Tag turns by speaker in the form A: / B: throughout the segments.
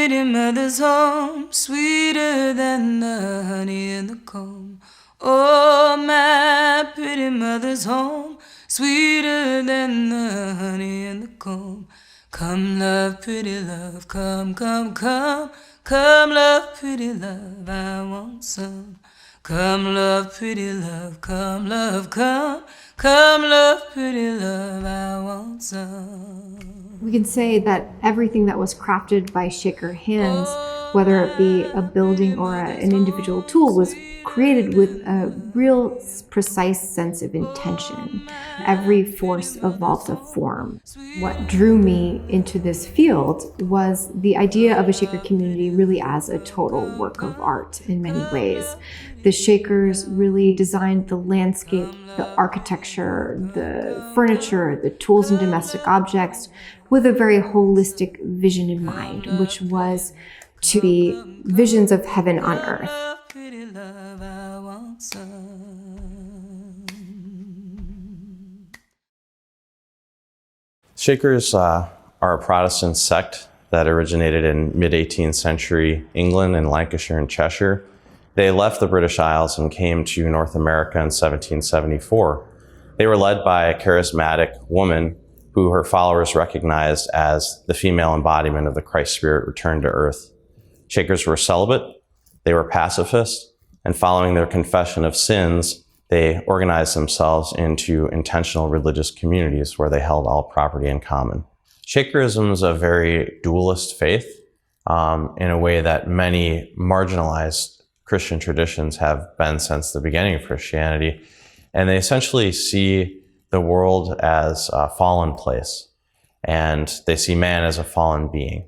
A: pretty mother's home, sweeter than the honey in the comb. Oh, my pretty mother's home, sweeter than the honey in the comb. Come, love, pretty love, come, come, come. Come, love, pretty love, I want some. Come, love, pretty love, come, love, come. Come, love, pretty love, I want some.
B: We can say that everything that was crafted by Shaker hands, whether it be a building or an individual tool, was created with a real precise sense of intention. Every force evolves a form. What drew me into this field was the idea of a Shaker community really as a total work of art in many ways. The Shakers really designed the landscape, the architecture, the furniture, the tools and domestic objects with a very holistic vision in mind, which was to be visions of heaven on earth.
C: Shakers are a Protestant sect that originated in mid-18th century England in Lancashire and Cheshire. They left the British Isles and came to North America in 1774. They were led by a charismatic woman who her followers recognized as the female embodiment of the Christ Spirit returned to earth. Shakers were celibate, they were pacifist, and following their confession of sins, they organized themselves into intentional religious communities where they held all property in common. Shakerism is a very dualist faith in a way that many marginalized Christian traditions have been since the beginning of Christianity. And they essentially see the world as a fallen place, and they see man as a fallen being.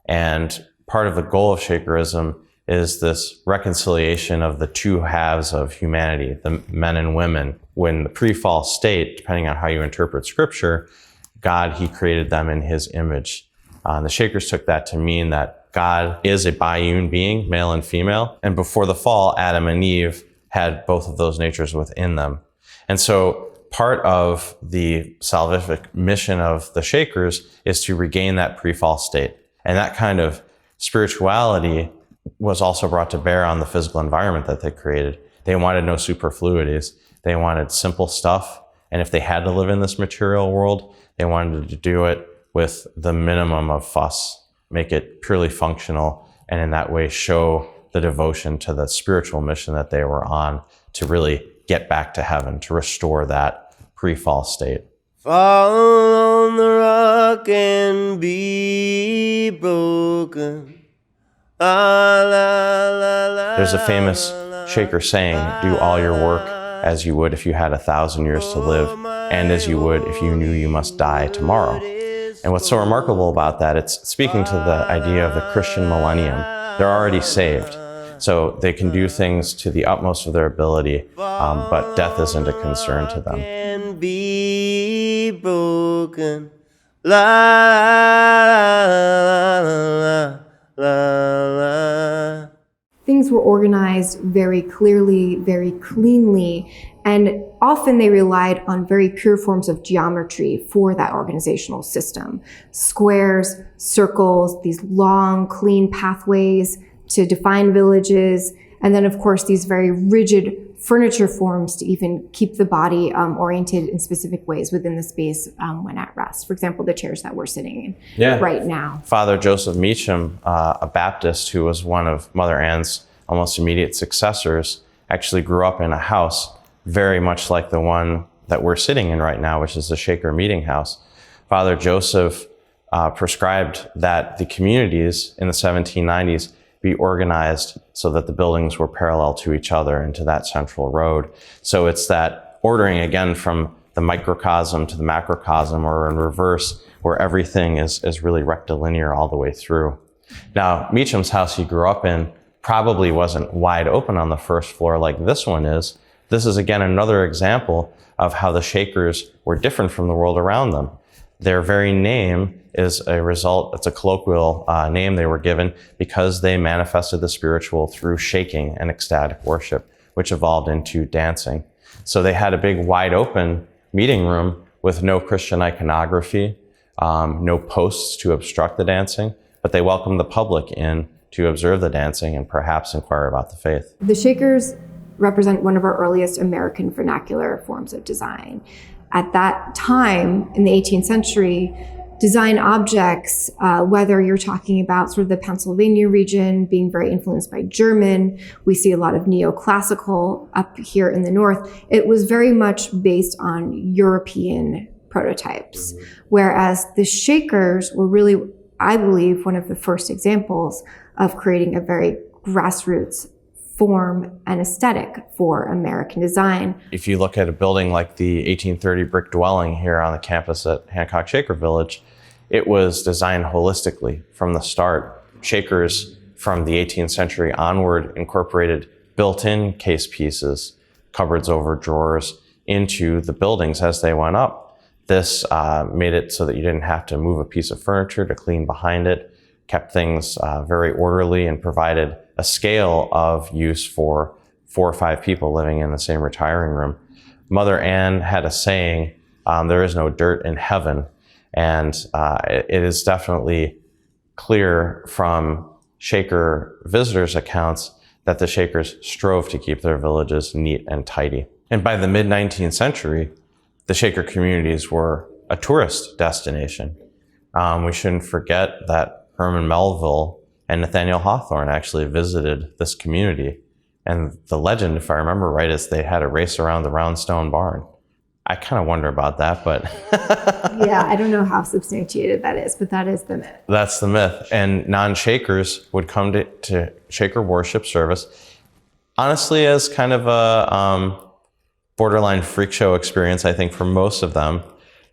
C: And part of the goal of Shakerism is this reconciliation of the two halves of humanity, the men and women. When the pre-fall state, depending on how you interpret scripture, God, he created them in his image. The Shakers took that to mean that God is a biune being, male and female. And before the fall, Adam and Eve had both of those natures within them. And so part of the salvific mission of the Shakers is to regain that pre-fall state. And that kind of spirituality was also brought to bear on the physical environment that they created. They wanted no superfluities. They wanted simple stuff. And if they had to live in this material world, they wanted to do it with the minimum of fuss, make it purely functional, and in that way show the devotion to the spiritual mission that they were on to really get back to heaven, to restore that pre-fall state.
D: Fall on the rock and be broken.
C: There's a famous Shaker saying, do all your work as you would if you had 1,000 years to live, and as you would if you knew you must die tomorrow. And what's so remarkable about that, it's speaking to the idea of the Christian millennium. They're already saved, so they can do things to the utmost of their ability, but death isn't a concern to them.
D: And be broken. La, la, la, la, la.
B: Things were organized very clearly, very cleanly, and often they relied on very pure forms of geometry for that organizational system. Squares, circles, these long, clean pathways to define villages, and then of course these very rigid furniture forms to even keep the body oriented in specific ways within the space when at rest. For example, the chairs that we're sitting in right now.
C: Father Joseph Meacham, a Baptist who was one of Mother Ann's almost immediate successors, actually grew up in a house very much like the one that we're sitting in right now, which is the Shaker Meeting House. Father Joseph prescribed that the communities in the 1790s be organized so that the buildings were parallel to each other into that central road. So it's that ordering again from the microcosm to the macrocosm, or in reverse, where everything is really rectilinear all the way through. Now, Meacham's house he grew up in probably wasn't wide open on the first floor like this one is. This is again another example of how the Shakers were different from the world around them. Their very name is a result, it's a colloquial name they were given because they manifested the spiritual through shaking and ecstatic worship, which evolved into dancing. So they had a big wide open meeting room with no Christian iconography, no posts to obstruct the dancing, but they welcomed the public in to observe the dancing and perhaps inquire about the faith.
B: The Shakers represent one of our earliest American vernacular forms of design. At that time, in the 18th century, design objects, whether you're talking about sort of the Pennsylvania region being very influenced by German, we see a lot of neoclassical up here in the north, it was very much based on European prototypes. Whereas the Shakers were really, I believe, one of the first examples of creating a very grassroots form and aesthetic for American design.
C: If you look at a building like the 1830 brick dwelling here on the campus at Hancock Shaker Village, it was designed holistically from the start. Shakers from the 18th century onward incorporated built-in case pieces, cupboards over drawers, into the buildings as they went up. This made it so that you didn't have to move a piece of furniture to clean behind it, kept things very orderly, and provided a scale of use for 4 or 5 people living in the same retiring room. Mother Ann had a saying, there is no dirt in heaven. And it is definitely clear from Shaker visitors' accounts that the Shakers strove to keep their villages neat and tidy. And by the mid-19th century, the Shaker communities were a tourist destination. We shouldn't forget that Herman Melville and Nathaniel Hawthorne actually visited this community. And the legend, if I remember right, is they had a race around the round stone barn. I kind of wonder about that, but...
B: Yeah, I don't know how substantiated that is, but that is the myth.
C: That's the myth. And non-Shakers would come to Shaker worship service, honestly, as kind of a borderline freak show experience, I think, for most of them.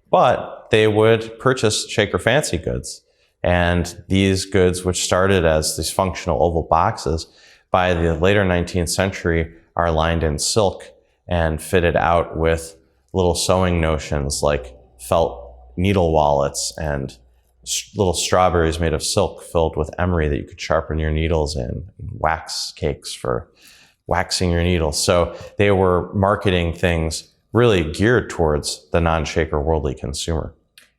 C: But they would purchase Shaker fancy goods. And these goods, which started as these functional oval boxes, by the later 19th century are lined in silk and fitted out with little sewing notions like felt needle wallets and little strawberries made of silk filled with emery that you could sharpen your needles in, wax cakes for waxing your needles. So they were marketing things really geared towards the non-Shaker worldly consumer.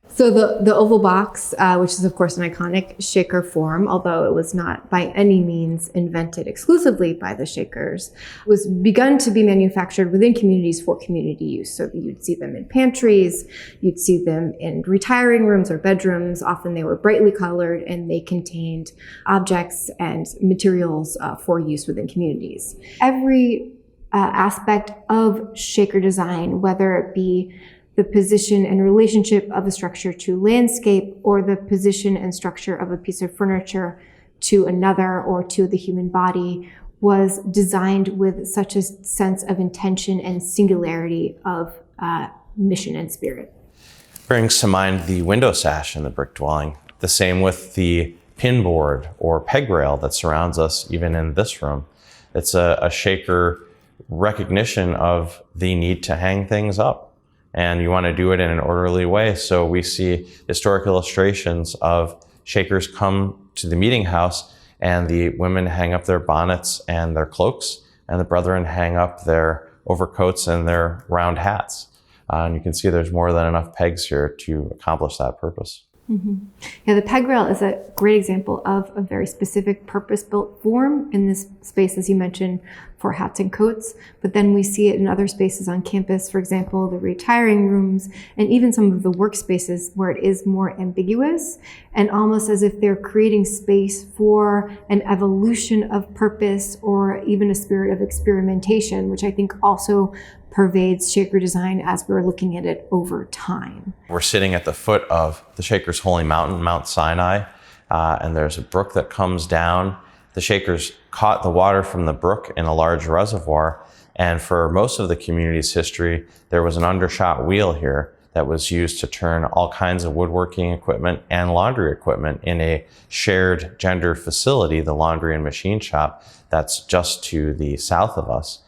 B: So the oval box, which is of course an iconic Shaker form, although it was not by any means invented exclusively by the Shakers, was begun to be manufactured within communities for community use. So you'd see them in pantries, you'd see them in retiring rooms or bedrooms. Often they were brightly colored and they contained objects and materials for use within communities. Every aspect of Shaker design, whether it be the position and relationship of a structure to landscape or the position and structure of a piece of furniture to another or to the human body, was designed with such a sense of intention and singularity of mission and spirit.
C: Brings to mind the window sash in the brick dwelling. The same with the pinboard or peg rail that surrounds us even in this room. It's a Shaker recognition of the need to hang things up. And you want to do it in an orderly way. So we see historic illustrations of Shakers come to the meeting house and the women hang up their bonnets and their cloaks, and the brethren hang up their overcoats and their round hats. And you can see there's more than enough pegs here to accomplish that purpose.
B: Mm-hmm. Yeah, the peg rail is a great example of a very specific purpose-built form in this space, as you mentioned, for hats and coats. But then we see it in other spaces on campus, for example, the retiring rooms, and even some of the workspaces where it is more ambiguous and almost as if they're creating space for an evolution of purpose or even a spirit of experimentation, which I think also pervades Shaker design as we're looking at it over time.
C: We're sitting at the foot of the Shakers' holy mountain, Mount Sinai, and there's a brook that comes down. The Shakers caught the water from the brook in a large reservoir, and for most of the community's history, there was an undershot wheel here that was used to turn all kinds of woodworking equipment and laundry equipment in a shared gender facility, the laundry and machine shop, that's just to the south of us.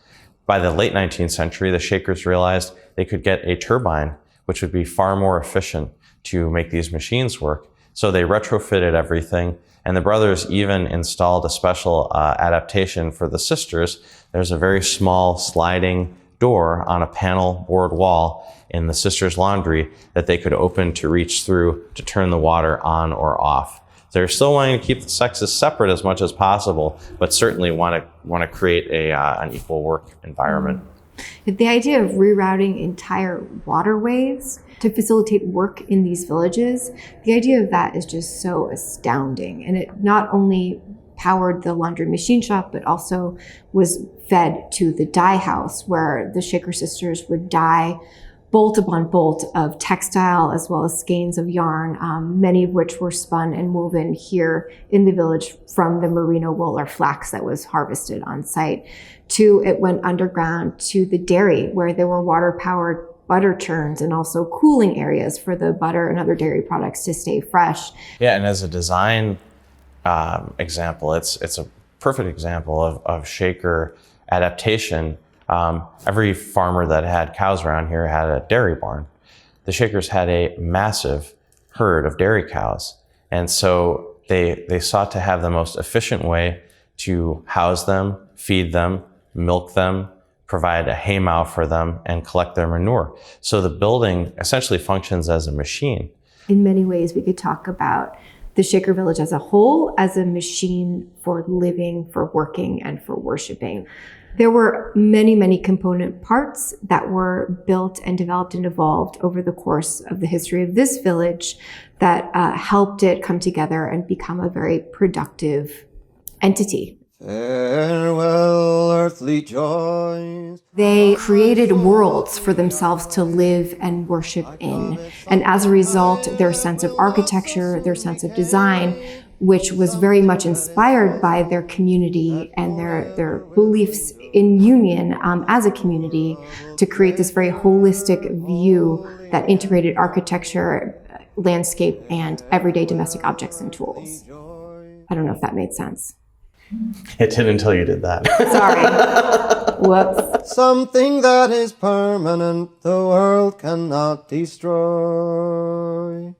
C: By the late 19th century, the Shakers realized they could get a turbine, which would be far more efficient to make these machines work. So they retrofitted everything, and the brothers even installed a special adaptation for the sisters. There's a very small sliding door on a panel board wall in the sisters' laundry that they could open to reach through to turn the water on or off. They're still wanting to keep the sexes separate as much as possible, but certainly want to create an equal work environment.
B: The idea of rerouting entire waterways to facilitate work in these villages, the idea of that is just so astounding. And it not only powered the laundry machine shop, but also was fed to the dye house, where the Shaker sisters would dye bolt upon bolt of textile as well as skeins of yarn, many of which were spun and woven here in the village from the merino wool or flax that was harvested on site. It went underground to the dairy, where there were water-powered butter churns and also cooling areas for the butter and other dairy products to stay fresh.
C: Yeah, and as a design example, it's a perfect example of Shaker adaptation. Every farmer that had cows around here had a dairy barn. The Shakers had a massive herd of dairy cows. And so they sought to have the most efficient way to house them, feed them, milk them, provide a haymow for them, and collect their manure. So the building essentially functions as a machine.
B: In many ways, we could talk about the Shaker village as a whole as a machine for living, for working, and for worshiping. There were many, many component parts that were built and developed and evolved over the course of the history of this village that helped it come together and become a very productive entity.
D: Farewell, earthly joys.
B: They created worlds for themselves to live and worship in. And as a result, their sense of architecture, their sense of design, which was very much inspired by their community and their beliefs in union as a community, to create this very holistic view that integrated architecture, landscape, and everyday domestic objects and tools. I don't know if that made sense.
C: It did until you did that.
B: Sorry. Whoops.
D: Something that is permanent, the world cannot destroy.